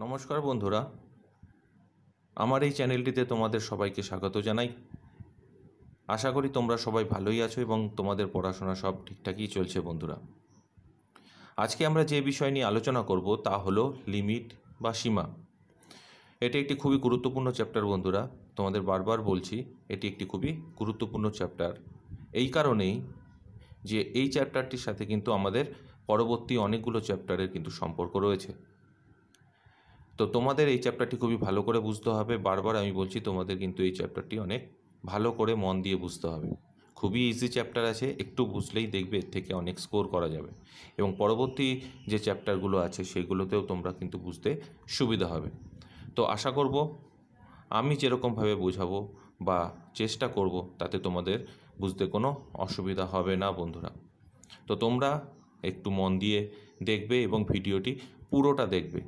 নমস্কার বন্ধুরা, আমার এই চ্যানেলটিতে তোমাদের সবাইকে স্বাগত জানাই। আশা করি তোমরা সবাই ভালোই আছো এবং তোমাদের পড়াশোনা সব ঠিকঠাকই চলছে। বন্ধুরা, আজকে আমরা যে বিষয় নিয়ে আলোচনা করব তা হলো লিমিট বা সীমা। এটি একটি খুবই গুরুত্বপূর্ণ চ্যাপ্টার বন্ধুরা, তোমাদের বারবার বলছি এটি একটি খুবই গুরুত্বপূর্ণ চ্যাপ্টার। এই কারণেই যে এই চ্যাপ্টারটির সাথে কিন্তু আমাদের পরবর্তী অনেকগুলো চ্যাপ্টারের কিন্তু সম্পর্ক রয়েছে। তো তোমাদের এই চ্যাপ্টারটি খুবই ভালো করে বুঝতে হবে। বারবার আমি বলছি তোমাদের কিন্তু এই চ্যাপ্টারটি অনেক ভালো করে মন দিয়ে বুঝতে হবে। খুবই ইজি চ্যাপ্টার আছে, একটু বুঝলেই দেখবে এর থেকে অনেক স্কোর করা যাবে এবং পরবর্তী যে চ্যাপ্টারগুলো আছে সেগুলোতেও তোমরা কিন্তু বুঝতে সুবিধা হবে। তো আশা করব আমি যেরকমভাবে বোঝাবো বা চেষ্টা করব তাতে তোমাদের বুঝতে কোনো অসুবিধা হবে না বন্ধুরা। তো তোমরা একটু মন দিয়ে দেখবে এবং ভিডিওটি পুরোটা দেখবে।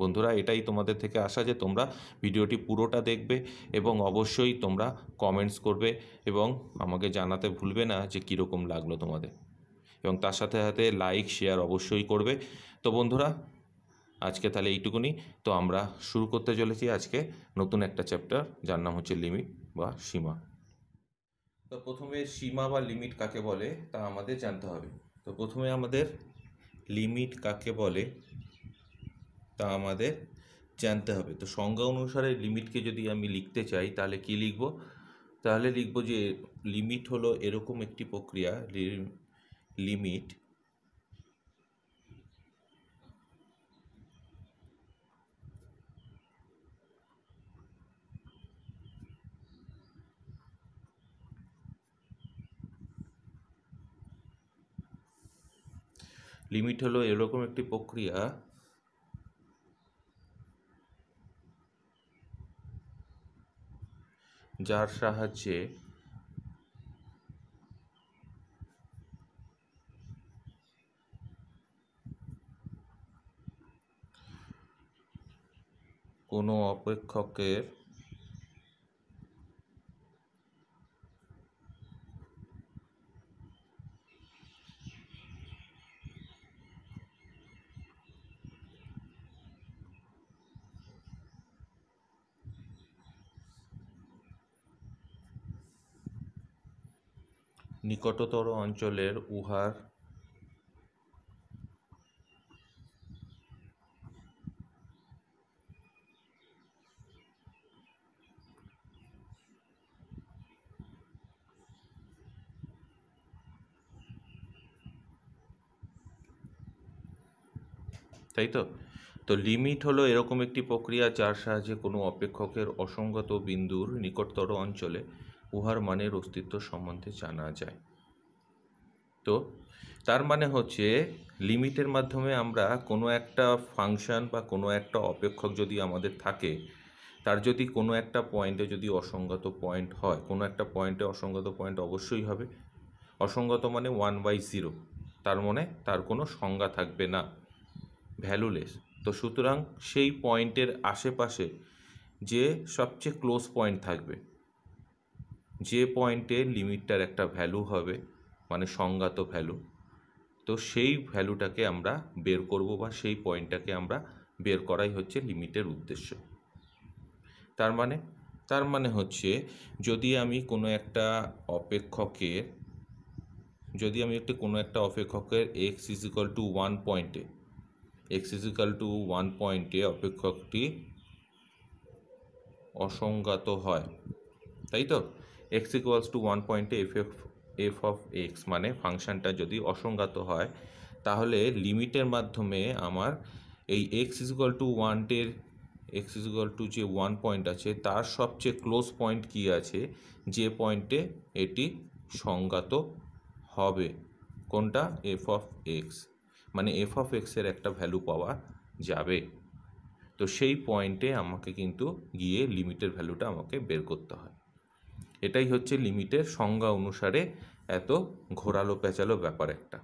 বন্ধুরা, এটাই তোমাদের থেকে আশা যে তোমরা ভিডিওটি পুরোটা দেখবে এবং অবশ্যই তোমরা কমেন্টস করবে এবং আমাকে জানাতে ভুলবে না যে কীরকম লাগলো তোমাদের, এবং তার সাথে সাথে লাইক শেয়ার অবশ্যই করবে। তো বন্ধুরা, আজকে তাহলে এইটুকুনি। তো আমরা শুরু করতে চলেছি আজকে নতুন একটা চ্যাপ্টার, যার নাম হচ্ছে লিমিট বা সীমা। তো প্রথমে সীমা বা লিমিট কাকে বলে তা আমাদের জানতে হবে। তো প্রথমে আমাদের লিমিট কাকে বলে তা আমাদের জানতে হবে। তো সংজ্ঞা অনুসারে লিমিটকে যদি আমি লিখতে চাই তাহলে কি লিখব? তাহলে লিখব যে লিমিট হলো এরকম একটি প্রক্রিয়া, লিমিট লিমিট হলো এরকম একটি প্রক্রিয়া যার সাহায্যে কোনো অপেক্ষকের নিকটতর অঞ্চলের উহার তাই তো। তো লিমিট হলো এরকম একটি প্রক্রিয়া যার সাহায্যে কোনো অপেক্ষকের অসঙ্গত বিন্দুর নিকটতর অঞ্চলে উহার মানের অস্তিত্ব সম্বন্ধে জানা যায়। তো তার মানে হচ্ছে লিমিটের মাধ্যমে আমরা কোনো একটা ফাংশন বা কোনো একটা অপেক্ষক যদি আমাদের থাকে, তার যদি কোনো একটা পয়েন্টে যদি অসঙ্গত পয়েন্ট হয়, কোনো একটা পয়েন্টে অসঙ্গত পয়েন্ট অবশ্যই হবে। অসঙ্গত মানে 1/0, তার মানে তার কোনো সংজ্ঞা থাকবে না, ভ্যালুলেস। তো সুতরাং সেই পয়েন্টের আশেপাশে যে সবচেয়ে ক্লোজ পয়েন্ট থাকবে, যে পয়েন্টে লিমিটটার একটা ভ্যালু হবে, মানে সংজ্ঞাত ভ্যালু, তো সেই ভ্যালুটাকে আমরা বের করব বা সেই পয়েন্টটাকে আমরা বের করাই হচ্ছে লিমিটের উদ্দেশ্য। তার মানে হচ্ছে যদি আমি কোনো একটা অপেক্ষকের এক্স ইজ ইকাল টু 1 পয়েন্টে অপেক্ষকটি অসংজ্ঞাত হয়, তাই তো। এক্স ইকুয়ালস টু 1 পয়েন্টে এফ অফ এক্স মানে ফাংশনটা যদি অসংজ্ঞাত হয়, তাহলে লিমিটের মাধ্যমে আমার এই এক্স ইকুয়াল টু যে 1 পয়েন্ট আছে তার সবচেয়ে ক্লোজ পয়েন্ট কি আছে, যে পয়েন্টে এটি সংজ্ঞাত হবে, কোনটা? এফ অফ এক্স, মানে এফ অফ এক্সের একটা ভ্যালু পাওয়া যাবে। তো সেই পয়েন্টে আমাকে কিন্তু গিয়ে লিমিটের ভ্যালুটা আমাকে বের করতে হয়। এটাই হচ্ছে লিমিটের সংজ্ঞা অনুসারে এত ঘোরালো পেঁচালো ব্যাপার একটা।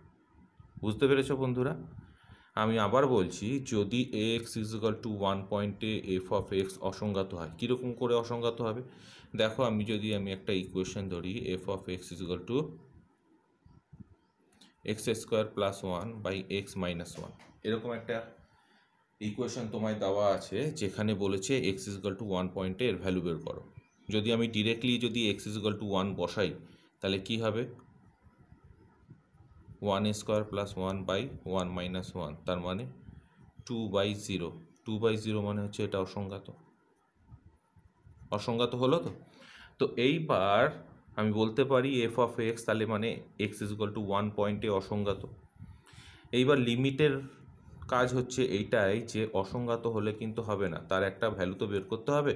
বুঝতে পেরেছ বন্ধুরা? আমি আবার বলছি, যদি এক্স ইজ ইকুয়াল টু 1 পয়েন্টে এফ অফ এক্স অসংজ্ঞাত হয়, কীরকম করে অসংজ্ঞাত হবে? দেখো, আমি একটা ইকুয়েশন ধরি, f of x is equal to x square plus 1 by x minus 1, এরকম একটা ইকুয়েশন তোমায় দেওয়া আছে যেখানে বলেছে এক্স ইজিক্যাল টু 1 পয়েন্টে এর ভ্যালু বের করো। যদি আমি ডিরেক্টলি যদি এক্স ইজিক্যাল টু 1 বসাই তাহলে কি হবে, 1² প্লাস 1/1 মাইনাস 1, তার মানে 2/0। 2/0 মানে হচ্ছে এটা অসংজ্ঞাত। অসংজ্ঞাত হলো তো। তো এইবার আমি বলতে পারি এফ অফ এক্স, তাহলে মানে এক্স ইজিক্যাল টু 1 পয়েন্টে অসংজ্ঞাত। এইবার লিমিটের কাজ হচ্ছে এইটাই যে অসংজ্ঞাত হলে কিন্তু হবে না, তার একটা ভ্যালু তো বের করতে হবে।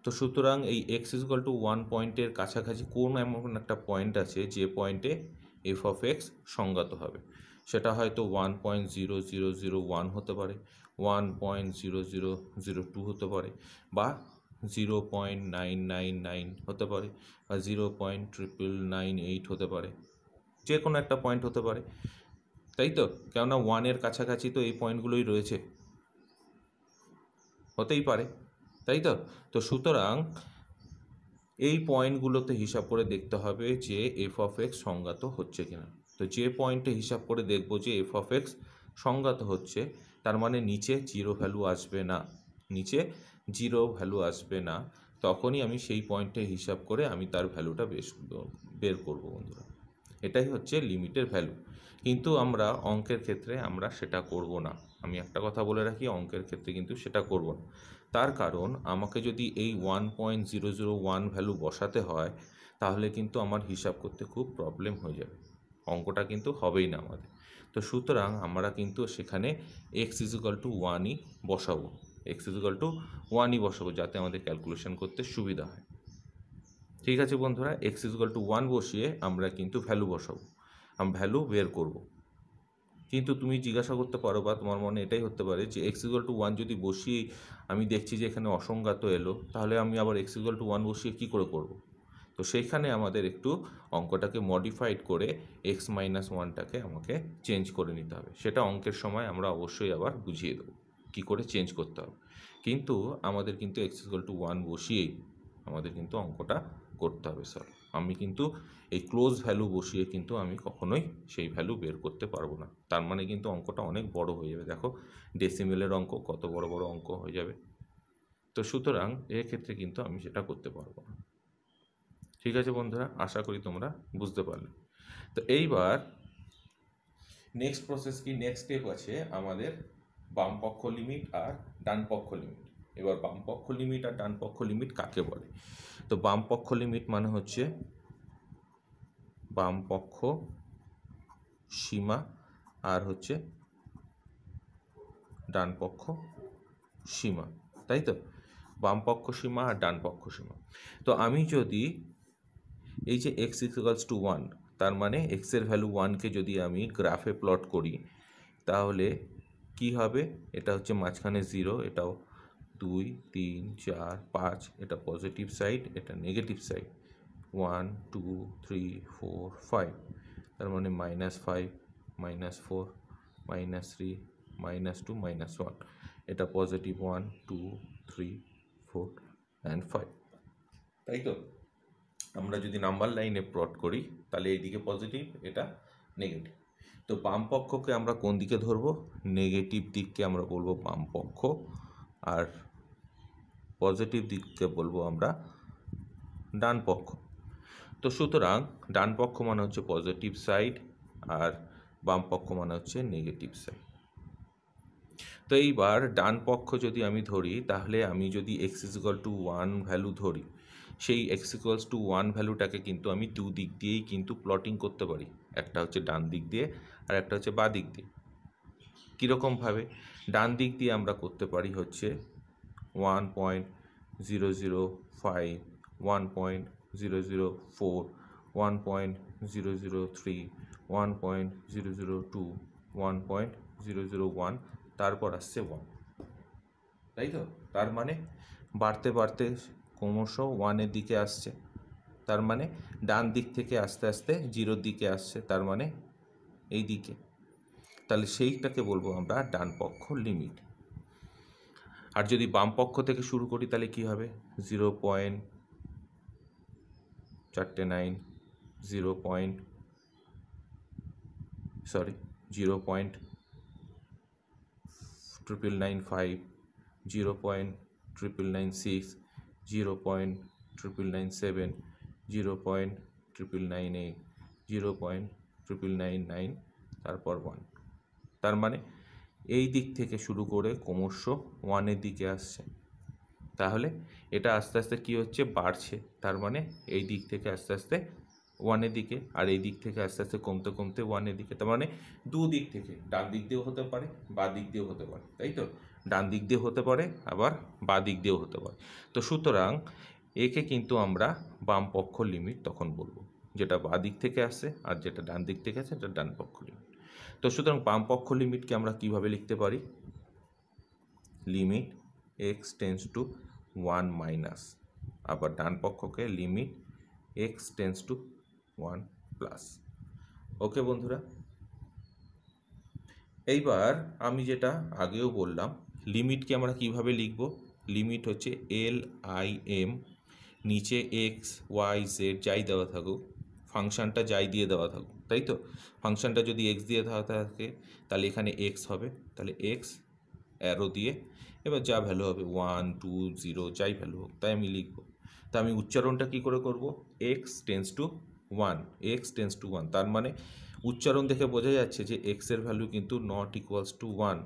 তো সুতরাং এই এক্স ইজিক্যাল টু 1 পয়েন্টের কাছাকাছি কোন এমন একটা পয়েন্ট আছে যে পয়েন্টে এফ অফ এক্স সংজ্ঞাত হবে। সেটা হয়তো 1.0001 হতে পারে, 1.0002 হতে পারে, বা 0.999 হতে পারে, বা 0.998 হতে পারে, যে কোনো একটা পয়েন্ট হতে পারে, তাই তো? কেননা 1-এর কাছাকাছি তো এই পয়েন্টগুলোই রয়েছে, হতেই পারে, তাই তো? তো সুতরাং এই পয়েন্টগুলোতে হিসাব করে দেখতে হবে যে এফ অফ এক্স সংজ্ঞাত হচ্ছে কিনা। তো যে পয়েন্টে হিসাব করে দেখব যে এফ অফ এক্স সংজ্ঞাত হচ্ছে, তার মানে নিচে জিরো ভ্যালু আসবে না, নিচে জিরো ভ্যালু আসবে না, তখনই আমি সেই পয়েন্টে হিসাব করে আমি তার ভ্যালুটা বের করব বন্ধুরা। এটাই হচ্ছে লিমিটের ভ্যালু। কিন্তু আমরা অঙ্কের ক্ষেত্রে আমরা সেটা করব না। আমি একটা কথা বলে রাখি, অঙ্কের ক্ষেত্রে কিন্তু সেটা করব না। তার কারণ আমাকে যদি এই 1.001 ভ্যালু বসাতে হয় তাহলে কিন্তু আমার হিসাব করতে খুব প্রবলেম হয়ে যাবে, অঙ্কটা কিন্তু হবেই না আমাদের। তো সুতরাং আমরা কিন্তু সেখানে এক্স ইজিক্যাল টু 1ই বসাবো, এক্স ইজিক্যাল টু 1ই বসাবো, যাতে আমাদের ক্যালকুলেশন করতে সুবিধা হয়। ঠিক আছে বন্ধুরা, এক্স ইজিক্যাল টু 1 বসিয়ে আমরা কিন্তু ভ্যালু বসাবো, আমি ভ্যালু বের করব। কিন্তু তুমি জিজ্ঞাসা করতে পারো বা তোমার মনে এটাই হতে পারে যে এক্স ইকুয়াল টু 1 যদি বসিয়ে আমি দেখছি যে এখানে অসংজ্ঞাত এলো, তাহলে আমি আবার এক্স ইকুয়াল টু 1 বসিয়ে কী করে করব। তো সেইখানে আমাদের একটু অঙ্কটাকে মডিফাইড করে এক্স মাইনাস 1টাকে আমাকে চেঞ্জ করে নিতে হবে। সেটা অঙ্কের সময় আমরা অবশ্যই আবার বুঝিয়ে দেবো কী করে চেঞ্জ করতে হবে। কিন্তু আমাদের কিন্তু এক্স ইকুয়াল টু 1 বসিয়েই আমাদের কিন্তু অঙ্কটা করতে হবে স্যার। আমি কিন্তু এই ক্লোজ ভ্যালু বসিয়ে কিন্তু আমি কখনোই সেই ভ্যালু বের করতে পারবো না, তার মানে কিন্তু অঙ্কটা অনেক বড় হয়ে যাবে। দেখো ডেসিমেলের অঙ্ক কত বড় বড় অঙ্ক হয়ে যাবে। তো সুতরাং এক্ষেত্রে কিন্তু আমি সেটা করতে পারবো না। ঠিক আছে বন্ধুরা, আশা করি তোমরা বুঝতে পারলে। তো এইবার নেক্সট প্রসেস কি, নেক্সট স্টেপ আছে আমাদের বাম পক্ষ লিমিট আর ডান পক্ষ লিমিট। এবার বাম পক্ষ লিমিট আর ডান পক্ষ লিমিট কাকে বলে? তো বাম পক্ষ লিমিট মানে হচ্ছে বাম পক্ষ সীমা আর হচ্ছে ডান পক্ষ সীমা, তাই তো? বাম পক্ষ সীমা আর ডান পক্ষ সীমা। তো আমি যদি এই যে এক্স ইকুয়ালস টু 1, তার মানে এক্সের ভ্যালু 1কে যদি আমি গ্রাফে প্লট করি তাহলে কি হবে, এটা হচ্ছে মাঝখানে 0, এটাও 2 3 4 5, এটা পজিটিভ সাইড, এটা নেগেটিভ সাইড, 1 2 3 4 5, তার মানে -5 -4 -3 -2 -1, এটা পজিটিভ 1 2 3 4 অ্যান্ড 5, তাই তো? আমরা যদি নাম্বার লাইনে প্লট করি তাহলে এইদিকে পজিটিভ, এটা নেগেটিভ। তো বাম পক্ষকে আমরা কোন দিকে ধরবো? নেগেটিভ দিককে আমরা বলবো বাম পক্ষ, আর পজিটিভ দিককে বলবো আমরা ডান পক্ষ। তো সুতরাং ডান পক্ষ মানে হচ্ছে পজিটিভ সাইড আর বাম পক্ষ মানে হচ্ছে নেগেটিভ সাইড। তো এইবার ডান পক্ষ যদি আমি ধরি তাহলে আমি যদি এক্স ইকুয়াল টু 1 ভ্যালু ধরি, সেই এক্স ইকুয়ালস টু 1 ভ্যালুটাকে কিন্তু আমি দু দিক দিয়েই কিন্তু প্লটিং করতে পারি, একটা হচ্ছে ডান দিক দিয়ে আর একটা হচ্ছে বাঁ দিক দিয়ে। কীরকমভাবে? ডান দিক দিয়ে আমরা করতে পারি হচ্ছে 1.005 1.004 1.003 1.002 1.001, তারপর আসছে 1, তাই তো? তার মানে বাড়তে বাড়তে ক্রমশ 1-এর দিকে আসছে, তার মানে ডান দিক থেকে আস্তে আস্তে 0-র দিকে আসছে, তার মানে এই দিকে। তাহলে সেইটাকে বলবো আমরা ডান পক্ষ লিমিট। আর যদি বাম পক্ষ থেকে শুরু করি তাহলে কি হবে? 0.49 0.2 0.995, 0.996, 0.997, 0.998, 0.999, তারপর 1। তার মানে এই দিক থেকে শুরু করে ক্রমশ 1-এর দিকে আসছে। তাহলে এটা আস্তে আস্তে কী হচ্ছে, বাড়ছে। তার মানে এই দিক থেকে আস্তে আস্তে 1-এর দিকে, আর এই দিক থেকে আস্তে আস্তে কমতে কমতে 1-এর দিকে। তার মানে দুদিক থেকে, ডান দিক দিয়েও হতে পারে, বাঁ দিক দিয়েও হতে পারে, তাই তো? ডান দিক দিয়ে হতে পারে, আবার বাঁ দিক দিয়েও হতে পারে। তো সুতরাং একে কিন্তু আমরা বাম পক্ষ লিমিট তখন বলবো, যেটা বাঁ দিক থেকে আসছে, আর যেটা ডান দিক থেকে আসছে এটা ডান পক্ষ লিমিট। তো সুতরাং বাম পক্ষ লিমিটকে আমরা কিভাবে লিখতে পারি? Limit x tends to 1 minus, আবার ডান পক্ষকে limit x tends to 1 plus. Okay বন্ধুরা, এইবার আমি যেটা আগেও বললাম, লিমিটকে আমরা কিভাবে লিখব? লিমিট হচ্ছে LIM, নিচে এক্স ওয়াই জেড যাই দেওয়া থাকুক, ফাংশানটা যাই দিয়ে দেওয়া থাকুক, তাই তো? ফাংশানটা যদি এক্স দিয়ে দেওয়া থাকে তাহলে এখানে এক্স হবে, তাহলে এক্স অ্যারো দিয়ে, এবার যা ভ্যালু হবে 1 2 0 যাই ভ্যালু হোক, তাই আমি লিখব। তা আমি উচ্চারণটা কী করে করব? X tends to 1, x tends to 1। তার মানে উচ্চারণ দেখে বোঝা যাচ্ছে যে এক্সের ভ্যালু কিন্তু not equals to 1,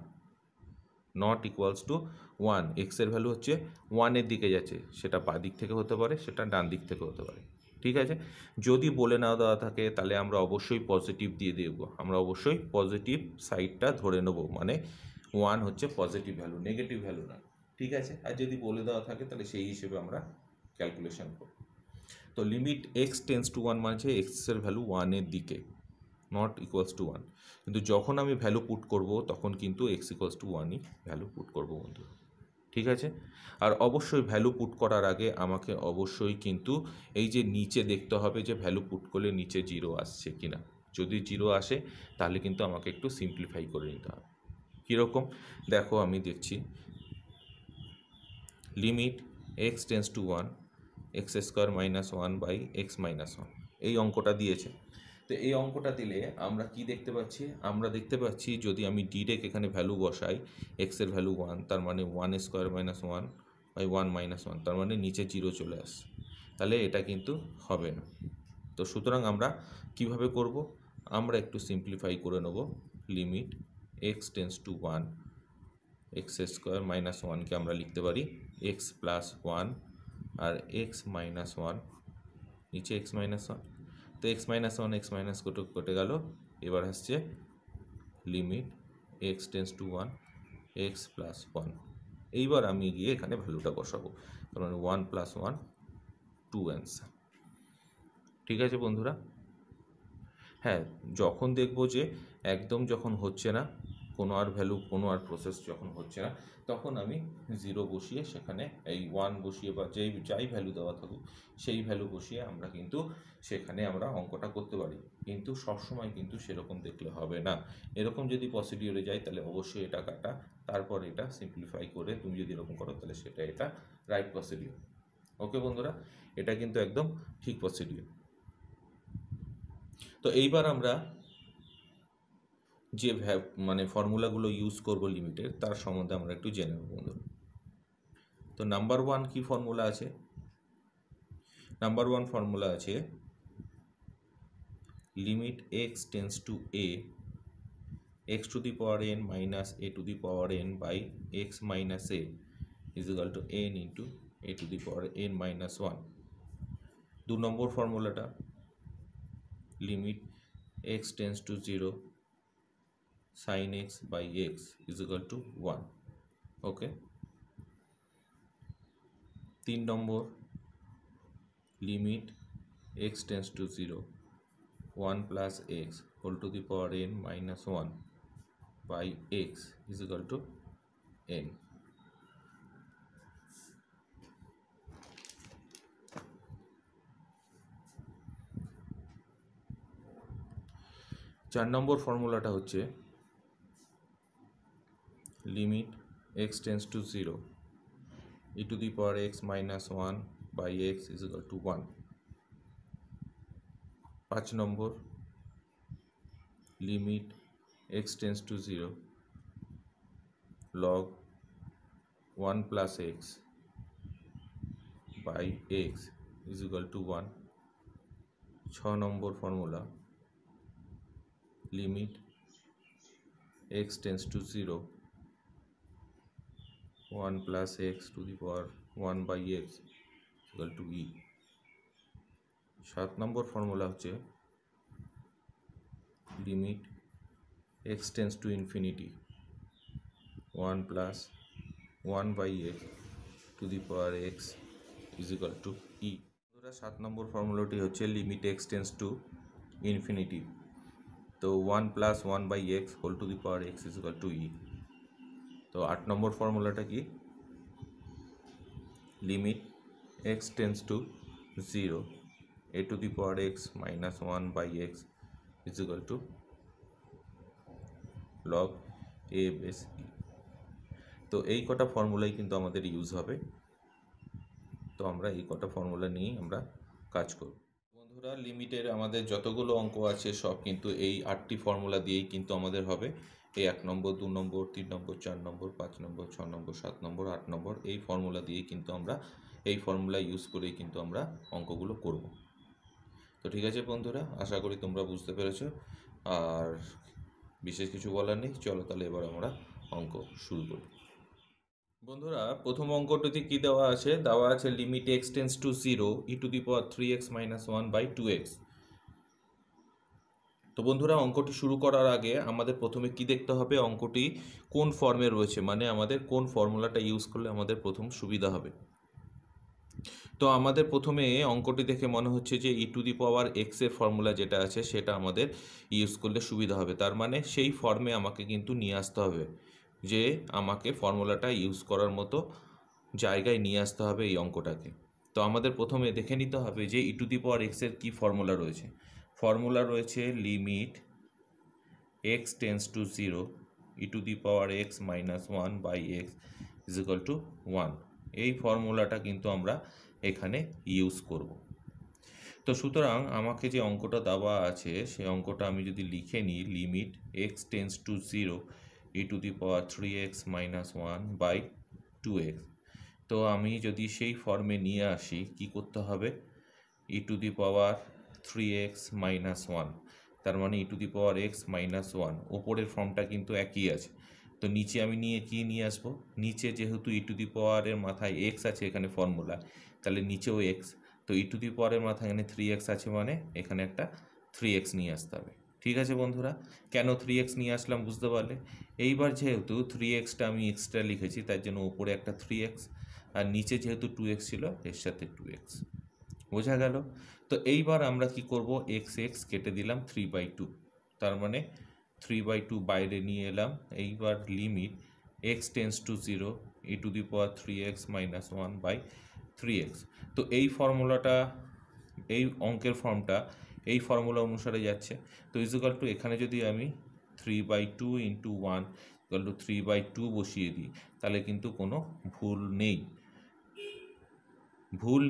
not equals to 1। এক্সের ভ্যালু হচ্ছে 1-এর দিকে যাচ্ছে, সেটা বাঁ দিক থেকে হতে পারে, সেটা ডান দিক থেকে হতে পারে, ঠিক আছে? যদি বলে না দেওয়া থাকে তাহলে আমরা অবশ্যই পজিটিভ দিয়ে দেবো, আমরা অবশ্যই পজিটিভ সাইডটা ধরে নেব, মানে 1 হচ্ছে পজিটিভ ভ্যালু, নেগেটিভ ভ্যালু না, ঠিক আছে? আর যদি বলে দেওয়া থাকে তাহলে সেই হিসেবে আমরা ক্যালকুলেশন করব। তো লিমিট এক্স টেন্স টু 1 মানে এক্সের ভ্যালু 1-এর দিকে, নট ইকুয়ালস টু 1। কিন্তু যখন আমি ভ্যালু পুট করব তখন কিন্তু এক্স ইকুয়ালস টু 1ই ভ্যালু পুট করব বন্ধু, ঠিক আছে? আর অবশ্যই ভ্যালু পুট করার আগে আমাকে অবশ্যই কিন্তু এই যে নিচে দেখতে হবে যে ভ্যালু পুট করলে নিচে 0 আসছে কি না। যদি 0 আসে তাহলে কিন্তু আমাকে একটু সিম্পলিফাই করে নিতে হবে। কীরকম দেখো, আমি দেখছি, limit x tends to 1 x square minus 1 by x minus 1, এই অঙ্কটা দিয়েছে। তো এই অঙ্কটা দিলে আমরা কি দেখতে পাচ্ছি? আমরা দেখতে পাচ্ছি যদি আমি ডিরেক্ট এখানে ভ্যালু বসাই, এক্সের ভ্যালু 1, তার মানে 1 স্কোয়ার মাইনাস 1 বাই 1 মাইনাস 1, তার মানে নিচে 0 চলে আসছে, তাহলে এটা কিন্তু হবে না। তো সুতরাং আমরা কিভাবে করব? আমরা একটু সিম্পলিফাই করে নেব। Limit x tends to 1 x square minus 1কে আমরা লিখতে পারি এক্স প্লাস 1, আর এক্স মাইনাস 1, নিচে এক্স মাইনাস 1, তো এক্স মাইনাস 1 এক্স মাইনাস কেটে গেল। এবার আসছে limit x tends to 1 x plus 1। এইবার আমি গিয়ে এখানে ভ্যালুটা বসাবো, তার মানে 1 প্লাস 1 2 অ্যান্সার, ঠিক আছে বন্ধুরা? হ্যাঁ, যখন দেখবো যে একদম যখন হচ্ছে না, কোনো আর ভ্যালু, কোনো আর প্রসেস যখন হচ্ছে না, তখন আমি 0 বসিয়ে সেখানে এই 1 বসিয়ে বা যাই ভ্যালু দেওয়া থাকুক সেই ভ্যালু বসিয়ে আমরা কিন্তু সেখানে আমরা অঙ্কটা করতে পারি। কিন্তু সবসময় কিন্তু সেরকম দেখলে হবে না। এরকম যদি প্রসিডিওরে যাই তাহলে অবশ্যই এটা কাটা, তারপর এটা সিম্পলিফাই করে তুমি যদি এরকম করো তাহলে এটা রাইট প্রসিডিওর। ওকে বন্ধুরা, এটা কিন্তু একদম ঠিক প্রসিডিওর। তো এইবার আমরা যে মানে ফর্মুলাগুলো ইউজ করব লিমিটের, তার সম্বন্ধে আমরা একটু জেনে নেব বন্ধুরা। তো নাম্বার 1 কি ফর্মুলা আছে? নাম্বার 1 ফর্মুলা আছে limit x tends to a x to the power n minus a to the power n by x minus a is equal to n into a to the power n minus 1। 2 নম্বর ফর্মুলাটা limit x tends to 0 sin x by x is equal to 1. Okay. 3 নম্বর limit x tends to 0 1 plus x whole to the power n minus 1 by x is equal to n. চার নম্বর ফর্মুলাটা হচ্ছে limit x tends to 0 e to the power x minus 1 by x is equal to 1. 5 number limit x tends to 0 log 1 plus x by x is equal to 1. 6 number formula, limit x tends to 0 1 plus x to the power 1 by x equal to e. 7 number formula হচ্ছে limit x tends to infinity 1 plus 1 by x to the power x is equal to e. 7 নম্বর ফর্মুলাটি হচ্ছে limit x tends to infinity, তো 1 plus 1 by x whole to the power x is equal to e. তো 8 নম্বর ফর্মুলাটা কি, limit x tends to 0 a to the power x minus 1 by x is equal to log a base e. তো এই কটা ফর্মুলাই কিন্তু আমাদের use হবে, তো আমরা এই কটা ফর্মুলা নিয়েই আমরা কাজ করব। বন্ধুরা, লিমিটের আমাদের যতগুলো অঙ্ক আছে সব কিন্তু এই 8টি ফর্মুলা দিয়েই কিন্তু আমাদের হবে। এই 1 নম্বর, 2 নম্বর, 3 নম্বর, 4 নম্বর, 5 নম্বর, 6 নম্বর, 7 নম্বর, 8 নম্বর, এই ফর্মুলা দিয়েই কিন্তু আমরা এই ফর্মুলা ইউজ করেই কিন্তু আমরা অঙ্কগুলো করব। তো ঠিক আছে বন্ধুরা, আশা করি তোমরা বুঝতে পেরেছো, আর বিশেষ কিছু বলার নেই। চলো তাহলে এবার আমরা অঙ্ক শুরু করি। বন্ধুরা, প্রথম অঙ্কটিতে কি দেওয়া আছে limit x tends to 0 e to the power 3x minus 1 by 2x। তো বন্ধুরা, অঙ্কটি শুরু করার আগে আমাদের প্রথমে কি দেখতে হবে, অঙ্কটি কোন ফর্মে রয়েছে, মানে আমাদের কোন ফর্মুলাটা ইউজ করলে আমাদের প্রথম সুবিধা হবে। তো আমাদের প্রথমে অঙ্কটি দেখে মনে হচ্ছে যে ই টু দি পাওয়ার এক্স এর ফর্মুলা যেটা আছে সেটা আমাদের ইউজ করলে সুবিধা হবে, তার মানে সেই ফর্মে আমাকে কিন্তু নিয়ে আসতে হবে, যে আমাকে ফর্মুলাটা ইউজ করার মতো জায়গায় নিয়ে আসতে হবে এই অঙ্কটাকে। তো আমাদের প্রথমে দেখে নিতে হবে যে ই টু দি পাওয়ার এক্স এর কী ফর্মুলা রয়েছে। ফর্মুলা রয়েছে limit x tends to 0 e to the power x minus 1 by x is equal to 1। এই ফর্মুলাটা কিন্তু আমরা এখানে ইউজ করব। তো সুতরাং আমাকে যে অঙ্কটা দেওয়া আছে সেই অঙ্কটা আমি যদি লিখে নিই, limit x tends to 0 e to the power 3x minus 1 by 2x। তো আমি যদি সেই ফর্মে নিয়ে আসি, কি করতে হবে, ই to the power 3x minus 1, তার মানে e to the power x minus 1, ওপরের ফর্মটা কিন্তু একই আছে। তো নিচে আমি নিয়ে আসবো, নিচে যেহেতু ই টু দি পাওয়ারের মাথায় এক্স আছে এখানে ফর্মুলা, তাহলে নিচেও এক্স, তো ই টু দি পাওয়ারের মাথায় এখানে 3x আছে, মানে এখানে একটা 3x নিয়ে আসতে হবে। ঠিক আছে বন্ধুরা, কেন 3x নিয়ে আসলাম বুঝতে পারলে। এইবার যেহেতু 3xটা আমি এক্সট্রা লিখেছি তার জন্য উপরে একটা 3x, আর নিচে যেহেতু 2x ছিল এর সাথে 2x, বোঝা গেল। তো এইবার আমরা কি করব, এক্স এক্স কেটে দিলাম 3/2, তার মানে 3/2 বাইরে নিয়ে এলাম। এইবার limit x tends to 0 e to the power 3x minus 1 by 3x। তো এই ফর্মুলাটা, এই অঙ্কের ফর্মটা এই ফর্মুলা অনুসারে যাচ্ছে। তো ইজিক্যাল টু এখানে যদি আমি 3/2 ইন্টু 1 ইকুয়াল টু 3/2 বসিয়ে দিই, তাহলে কিন্তু কোনো ভুল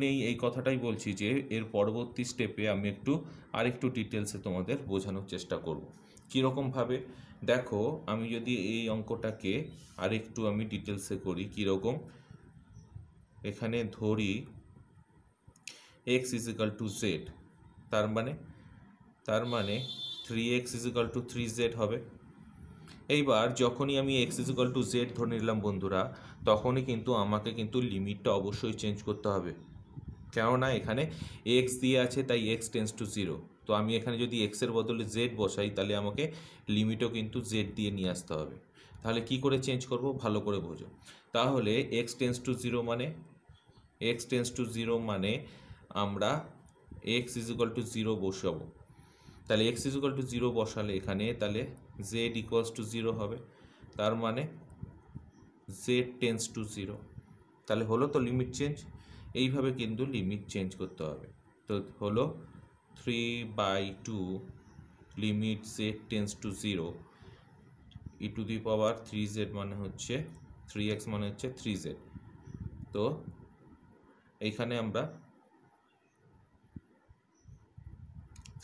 নেই এই কথাটাই বলছি, যে এর পরবর্তী স্টেপে আমি আরেকটু ডিটেলসে তোমাদের বোঝানোর চেষ্টা করব। কীরকমভাবে দেখো, আমি যদি এই অঙ্কটাকে আরেকটু আমি ডিটেলসে করি, কীরকম, এখানে ধরি x is equal to Z, তার মানে 3x is equal two 3z হবে। এইবার যখনই আমি x is equal to Z ধরে নিলাম বন্ধুরা, তখনই কিন্তু আমাকে লিমিটটা অবশ্যই চেঞ্জ করতে হবে, কেননা এখানে এক্স দিয়ে আছে তাই এক্স টেন্স টু 0। তো আমি এখানে যদি এক্সের বদলে জেড বসাই তাহলে আমাকে লিমিটও কিন্তু জেড দিয়ে নিয়ে আসতে হবে। তাহলে কি করে চেঞ্জ করব, ভালো করে বোঝো। তাহলে এক্স টেন্স টু 0 মানে আমরা এক্স ইজ ইকুয়াল টু 0 বসাবো। তাহলে এক্স ইজ ইকুয়াল টু 0 বসালে এখানে তাহলে জেড ইকুয়ালস টু 0 হবে, তার মানে জেড টেন্স টু 0। তাহলে হলো তো লিমিট চেঞ্জ। এইভাবে কিন্তু লিমিট চেঞ্জ করতে হবে। তো হলো 3/2 limit z tends to 0 e to the power 3z মানে হচ্ছে 3x মানে হচ্ছে 3z। তো এইখানে আমরা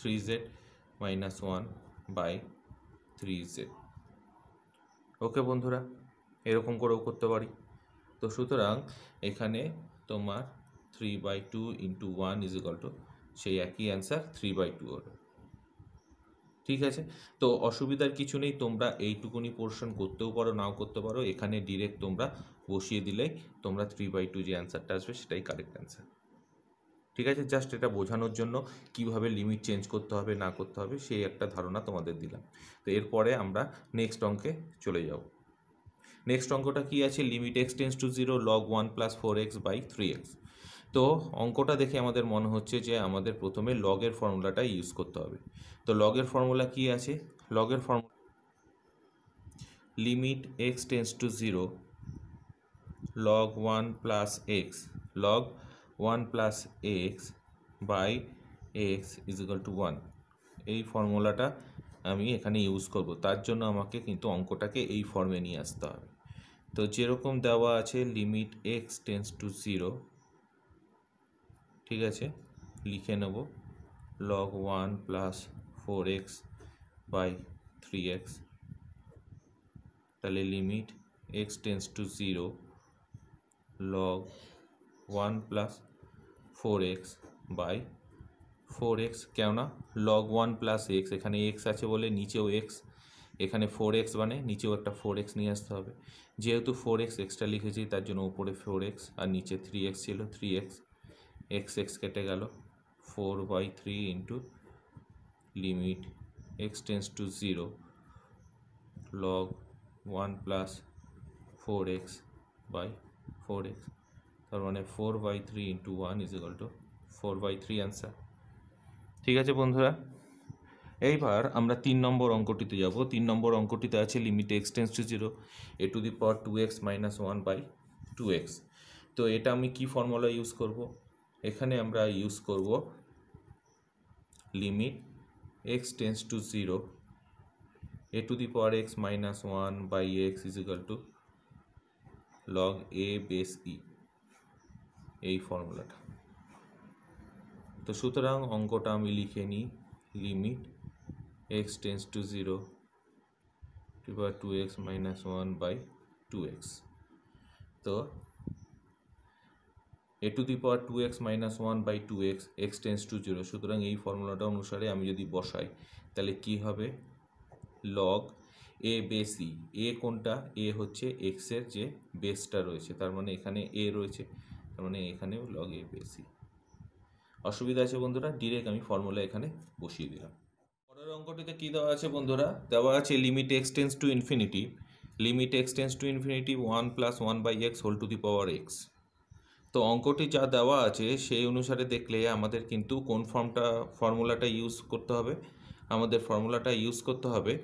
3z মাইনাস 1 বাই 3z। ওকে বন্ধুরা, এরকম করেও করতে পারি। তো সুতরাং এখানে তোমার 3/2 ইন্টু 1 ইজ ইকাল টু সেই একই অ্যান্সার 3/2 হলো। ঠিক আছে, তো অসুবিধার কিছু নেই, তোমরা এইটুকুনি পোর্শন করতেও পারো, নাও করতে পারো। এখানে ডিরেক্ট তোমরা বসিয়ে দিলেই তোমরা 3/2 যে অ্যান্সারটা আসবে সেটাই কারেক্ট অ্যান্সার। ঠিক আছে, জাস্ট এটা বোঝানোর জন্য কিভাবে লিমিট চেঞ্জ করতে হবে না করতে হবে সেই একটা ধারণা তোমাদের দিলাম। তো এরপরে আমরা নেক্সট অঙ্কে চলে যাব। নেক্সট অঙ্কটা কি আছে, limit x tends to 0 log 1 plus 4x by 3x। তো অঙ্কটা দেখে আমাদের মনে হচ্ছে যে আমাদের প্রথমে লগের ফর্মুলাটা ইউজ করতে হবে। তো লগের ফর্মুলা কি আছে, লগের formula limit x tends to 0 log 1 plus x log 1 plus x by x is equal to 1। এই ফর্মুলাটা আমি এখানে ইউজ করব, তার জন্য আমাকে কিন্তু অঙ্কটাকে এই ফর্মে নিয়ে আসতে হবে। তো যেরকম দেওয়া আছে লিমিট এক্স টেন্স টু 0, ঠিক আছে, লিখে নেব log 1 plus 4x by 3x। তাহলে limit x tends to 0 log 1 plus 4x by 4x, কেননা log 1 plus x, এখানে x আছে বলে নিচেও x, এখানে 4x মানে নিচেও একটা 4x নিয়ে আসতে হবে। যেহেতু 4x এক্সট্রা লিখেছি তার জন্য উপরে 4x আর নিচে 3x ছিল, 3x x কেটে গেল, 4/3 into limit x tends to 0 log 1 plus 4x by 4x। তার মানে 4/3 into 1 is equal two 4/3 answer. ঠিক আছে বন্ধুরা, এইবার আমরা 3 নম্বর অঙ্কটিতে যাব। 3 নম্বর অঙ্কটিতে আছে limit x tends to 0 a to the power 2x minus 1 by 2x। তো এটা আমি কি ফর্মুলা ইউজ করব, এখানে আমরা ইউজ করব limit x tends to 0 a to the power x minus 1 by x is equal to log a base e, এই ফর্মুলাটা। তো সুতরাং অঙ্কটা আমি লিখে নিই limit x tends to 0 to power 2x minus 1 by 2x। তো a to the power 2x minus 1 by 2x x tends to 0, সুতরাং এই ফর্মুলাটা অনুসারে আমি যদি বসাই তাহলে কি হবে, লগ এ বেস ই। এ কোনটা, এ হচ্ছে এক্সের যে বেসটা রয়েছে, তার মানে এখানে এ রয়েছে, তার মানে এখানেও লগ এ বেস ই। অসুবিধা আছে বন্ধুরা, ডিরেক্ট আমি ফর্মুলা এখানে বসিয়ে দিলাম। পরের অঙ্কটিতে কী দেওয়া আছে বন্ধুরা, দেওয়া আছে limit x tends to infinity, limit x tends to infinity 1 plus 1 by x whole to the power x. তো অঙ্কটি যা দেওয়া আছে সেই অনুসারে দেখলে আমাদের কিন্তু কোন ফর্মুলাটা ইউজ করতে হবে, আমাদের ফর্মুলাটা ইউজ করতে হবে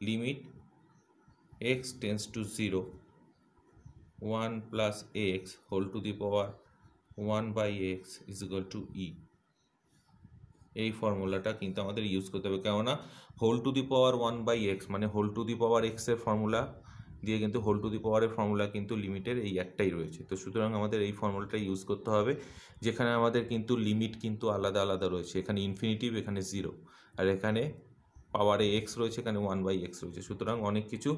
limit x tends to 0 1 plus x whole to the power 1 by x is equal to e. এই ফর্মুলাটা কিন্তু আমাদের ইউজ করতে হবে, কেননা whole to the power 1 by x মানে হোল টু দি পাওয়ার এক্সের ফর্মুলা দিয়ে কিন্তু হোল টু দি পাওয়ারের ফর্মুলা কিন্তু লিমিটের এই একটাই রয়েছে। তো সুতরাং আমাদের এই ফর্মুলাটা ইউজ করতে হবে, যেখানে আমাদের কিন্তু লিমিট কিন্তু আলাদা আলাদা রয়েছে, এখানে ইনফিনিটিভ, এখানে 0, আর এখানে পাওয়ারে এক্স রয়েছে, এখানে 1 বাই এক্স রয়েছে। সুতরাং অনেক কিছু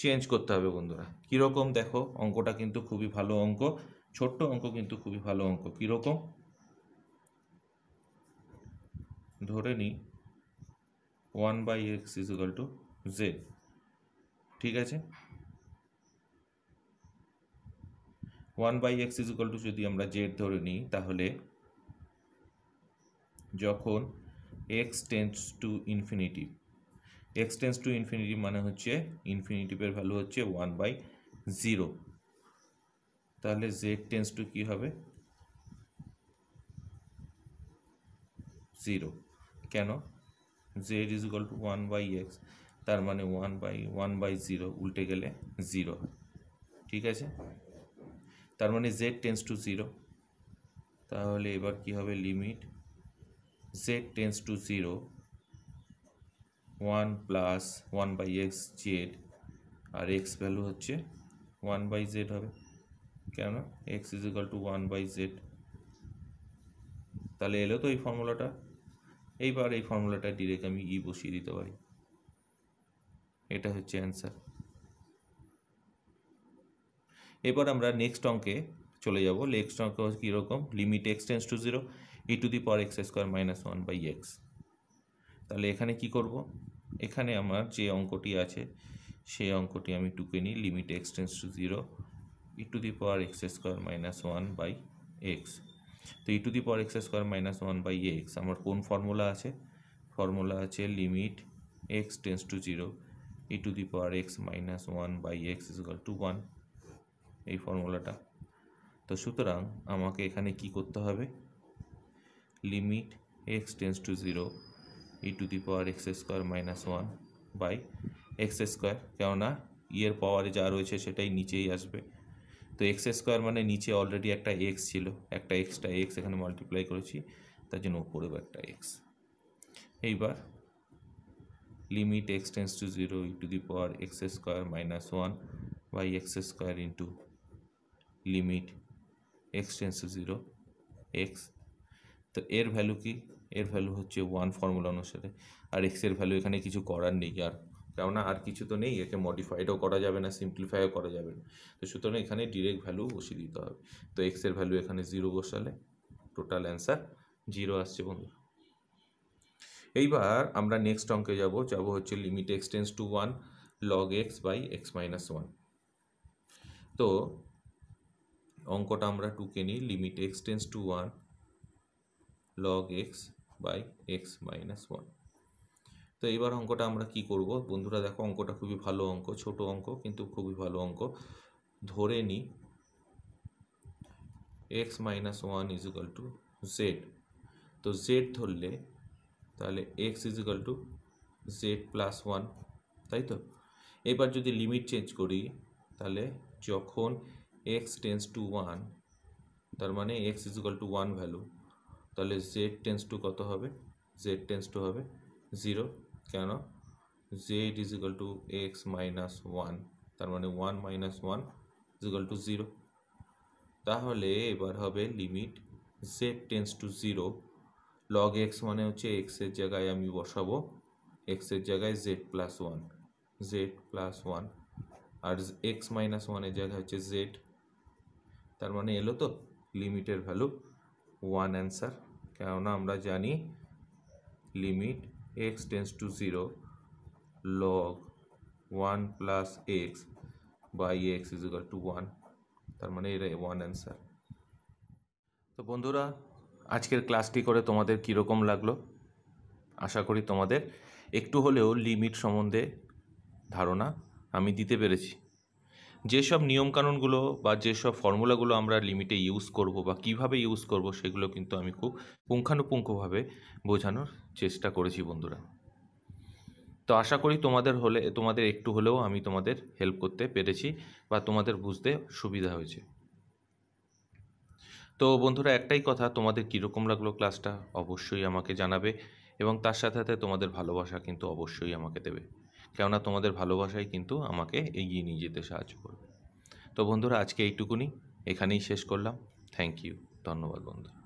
চেঞ্জ করতে হবে বন্ধুরা। কীরকম দেখো, অঙ্কটা কিন্তু খুবই ভালো অঙ্ক, ছোট্ট অঙ্ক কিন্তু খুবই ভালো অঙ্ক। কীরকম, ধরে নিই 1 by x is equal to z, ঠিক আছে। 1 by x is equal to যদি আমরা জেড ধরে নিই, তাহলে যখন x tends to infinitive, x tends to infinitive মানে হচ্ছে ইনফিনিটিভের ভ্যালু হচ্ছে 1 বাই 0, তাহলে জেড টেন্স টু কী হবে 0। কেন, z is equal to 1 by x, তার মানে 1 বাই 0 উল্টে গেলে 0 হয়, ঠিক আছে। তার মানে জেড টেন্স টু 0, তাহলে এবার কি হবে limit z tends to 0 1 plus 1 by x z, আর এক্স ভ্যালু হচ্ছে 1 বাই জেড হবে, কেন x is equal to 1 by z. তাহলে এলো তো এই ফর্মুলাটা। এইবার এই ফর্মুলাটা ডিরেক্ট আমি ই বসিয়ে দিতে পারি। এটা হচ্ছে অ্যান্সার। এবার আমরা নেক্সট অঙ্কে চলে যাব। নেক্সট অঙ্ক কীরকম, limit x tends to 0 e to the power x square minus 1 by x. তাহলে এখানে কি করব, এখানে আমার যে অঙ্কটি আছে সেই অঙ্কটি আমি টুকে নিই, limit x tends to 0 e to the power x square minus 1 by x. তো e to the power x square minus 1 by x আমার কোন ফর্মুলা আছে, ফর্মুলা আছে limit x tends to 0 e to the power x minus 1 by x is equal to 1, এই ফর্মুলাটা। তো সুতরাং আমাকে এখানে কি করতে হবে, limit x tends to 0 e to the power x square minus 1 by x square, কেননা ইয়ের পাওয়ারে যা রয়েছে সেটাই নিচেই আসবে। তো এক্স স্কোয়ার মানে নিচে অলরেডি একটা এক্স ছিল, একটা এক্সট্রা এক্স এখানে মাল্টিপ্লাই করেছি, তার জন্য উপরেও একটা এক্স। এইবার limit x tends to 0 e to the power x square minus 1 by x square into limit x tends to 0 x. তো এর ভ্যালু কি, এর ভ্যালু হচ্ছে 1 ফর্মুলা অনুসারে, আর এক্সের ভ্যালু এখানে কিছু করার নেই, আর কেননা আর কিছু তো নেই, একে মডিফাইডও করা যাবে না, সিম্পলিফাইও করা যাবে না। তো সুতরাং এখানে ডিরেক্ট ভ্যালু বসিয়ে দিতে হবে। তো এক্সের ভ্যালু এখানে 0 বসালে টোটাল অ্যান্সার 0 আসছে বন্ধু। এইবার আমরা নেক্সট অঙ্কে যাব হচ্ছে limit x tends to 1 log x by x minus 1। তো অঙ্কটা আমরা টুকে নিই, limit x tends to 1 log x by x minus 1। তো এইবার অঙ্কটা আমরা কি করব বন্ধুরা, দেখো অঙ্কটা খুবই ভালো অঙ্ক, ছোট অঙ্ক কিন্তু খুবই ভালো অঙ্ক। ধরে নিই x minus 1 is equal to Z. তো জেড ধরলে তাহলে x is equal to Z plus 1, তাই তো। এবার যদি লিমিট চেঞ্জ করি তাহলে যখন এক্স টেন্স টু 1, তার মানে x is equal to 1 value, তাহলে জেড টেন্স টু কত হবে, জেড টেন্স টু হবে 0, কেন z is equal to x minus 1, তার মানে 1 মাইনাস 1 ইজ ইকুয়াল টু 0। তাহলে এবার হবে limit z tends to 0 log x মানে হচ্ছে এক্সের জায়গায় আমি বসাবো, এক্সের জায়গায় জেড প্লাস 1, জেড প্লাস 1, আর এক্স মাইনাস 1-এর জায়গায় হচ্ছে জেড। তার মানে এলো তো লিমিটের ভ্যালু 1 অ্যান্সার, কেননা আমরা জানি limit x tends to 0 log 1 plus x by x is equal to 1, তার মানে এটা 1 অ্যান্সার। তো বন্ধুরা আজকের ক্লাসটি করে তোমাদের কীরকম লাগলো, আশা করি তোমাদের একটু হলেও লিমিট সম্বন্ধে ধারণা আমি দিতে পেরেছি। যেসব নিয়মকানুনগুলো বা যেসব ফর্মুলাগুলো আমরা লিমিটে ইউজ করব বা কিভাবে ইউজ করব সেগুলো কিন্তু আমি খুব পুঙ্খানুপুঙ্খভাবে বোঝানোর চেষ্টা করেছি বন্ধুরা। তো আশা করি তোমাদের একটু হলেও আমি তোমাদের হেল্প করতে পেরেছি বা তোমাদের বুঝতে সুবিধা হয়েছে। তো বন্ধুরা একটাই কথা, তোমাদের কীরকম লাগলো ক্লাসটা অবশ্যই আমাকে জানাবে, এবং তার সাথে সাথে তোমাদের ভালোবাসা কিন্তু অবশ্যই আমাকে দেবে, কেননা তোমাদের ভালোবাসাই কিন্তু আমাকে এগিয়ে নিয়ে যেতে সাহায্য করবে। তো বন্ধুরা আজকে এইটুকুনি, এখানেই শেষ করলাম। থ্যাংক ইউ, ধন্যবাদ বন্ধুরা।